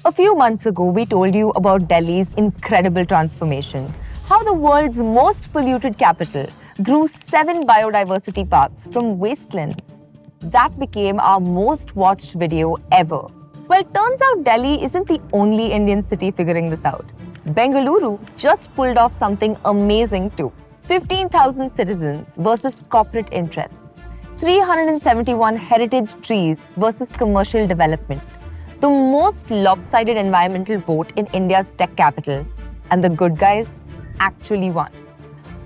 A few months ago, we told you about Delhi's incredible transformation, how the world's most polluted capital grew 7 biodiversity parks from wastelands. That became our most watched video ever. Well, turns out Delhi isn't the only Indian city figuring this out. Bengaluru just pulled off something amazing too. 15,000 citizens versus corporate interests. 371 heritage trees versus commercial development. The most lopsided environmental vote in India's tech capital. And the good guys actually won.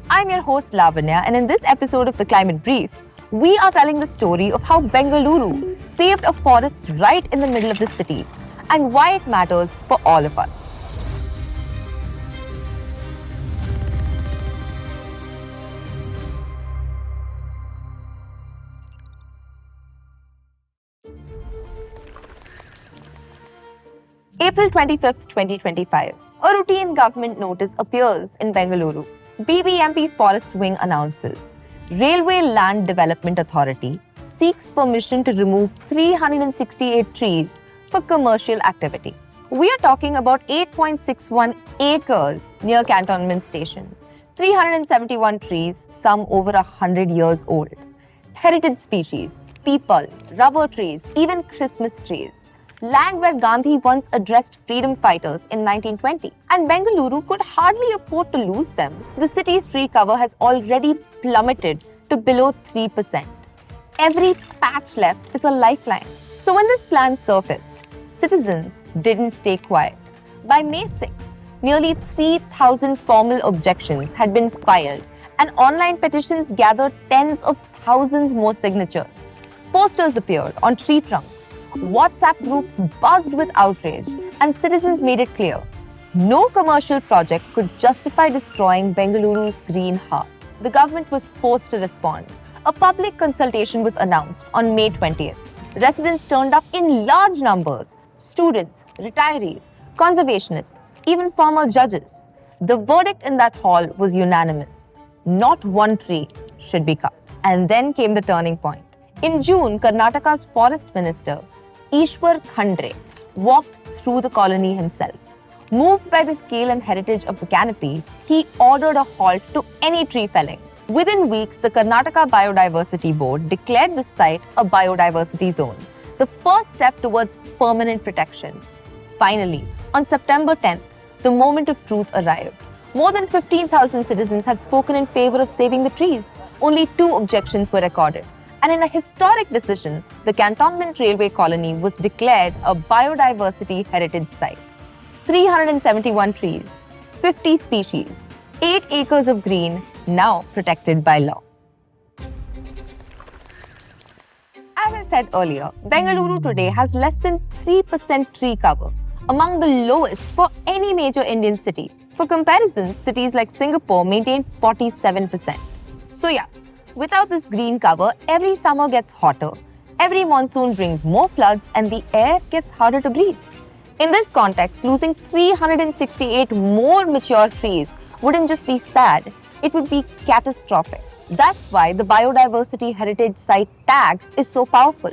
I'm your host Lavanya, and in this episode of The Climate Brief, we are telling the story of how Bengaluru saved a forest right in the middle of the city and why it matters for all of us. April 25th, 2025. A routine government notice appears in Bengaluru. BBMP Forest Wing announces, Railway Land Development Authority seeks permission to remove 368 trees for commercial activity. We are talking about 8.61 acres near Cantonment Station. 371 trees, some over 100 years old. Heritage species, peepal, rubber trees, even Christmas trees. Land where Gandhi once addressed freedom fighters in 1920. And Bengaluru could hardly afford to lose them. The city's tree cover has already plummeted to below 3%. Every patch left is a lifeline. So when this plan surfaced, citizens didn't stay quiet. By May 6, nearly 3,000 formal objections had been filed, and online petitions gathered tens of thousands more signatures. Posters appeared on tree trunks. WhatsApp groups buzzed with outrage, and citizens made it clear, no commercial project could justify destroying Bengaluru's green heart. The government was forced to respond. A public consultation was announced on May 20th. Residents turned up in large numbers: students, retirees, conservationists, even former judges. The verdict in that hall was unanimous. Not one tree should be cut. And then came the turning point. In June, Karnataka's forest minister, Ishwar Khandre, walked through the colony himself. Moved by the scale and heritage of the canopy, he ordered a halt to any tree felling. Within weeks, the Karnataka Biodiversity Board declared the site a biodiversity zone, the first step towards permanent protection. Finally, on September 10th, the moment of truth arrived. More than 15,000 citizens had spoken in favor of saving the trees. Only 2 objections were recorded. And in a historic decision, the Cantonment Railway Colony was declared a Biodiversity Heritage Site. 371 trees, 50 species, 8 acres of green, now protected by law. As I said earlier, Bengaluru today has less than 3% tree cover, among the lowest for any major Indian city. For comparison, cities like Singapore maintain 47%. So yeah, without this green cover, every summer gets hotter, every monsoon brings more floods, and the air gets harder to breathe. In this context, losing 368 more mature trees wouldn't just be sad, it would be catastrophic. That's why the Biodiversity Heritage Site tag is so powerful.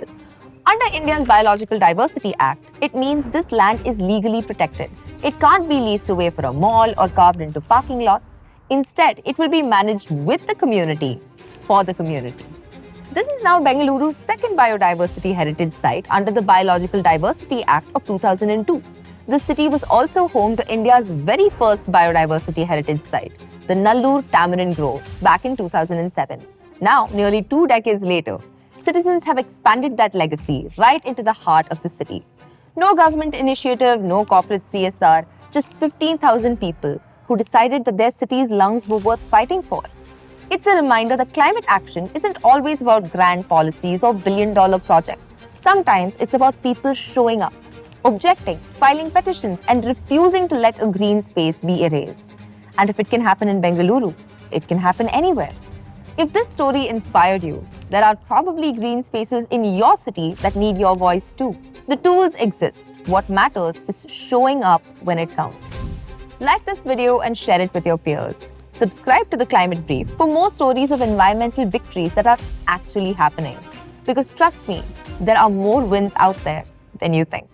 Under India's Biological Diversity Act, it means this land is legally protected. It can't be leased away for a mall or carved into parking lots. Instead, it will be managed with the community, for the community. This is now Bengaluru's second Biodiversity Heritage Site under the Biological Diversity Act of 2002. The city was also home to India's very first Biodiversity Heritage Site, the Nallur Tamarind Grove, back in 2007. Now, nearly 2 decades later, citizens have expanded that legacy right into the heart of the city. No government initiative, no corporate CSR, just 15,000 people who decided that their city's lungs were worth fighting for. It's a reminder that climate action isn't always about grand policies or billion-dollar projects. Sometimes it's about people showing up, objecting, filing petitions, and refusing to let a green space be erased. And if it can happen in Bengaluru, it can happen anywhere. If this story inspired you, there are probably green spaces in your city that need your voice too. The tools exist. What matters is showing up when it counts. Like this video and share it with your peers. Subscribe to The Climate Brief for more stories of environmental victories that are actually happening. Because trust me, there are more wins out there than you think.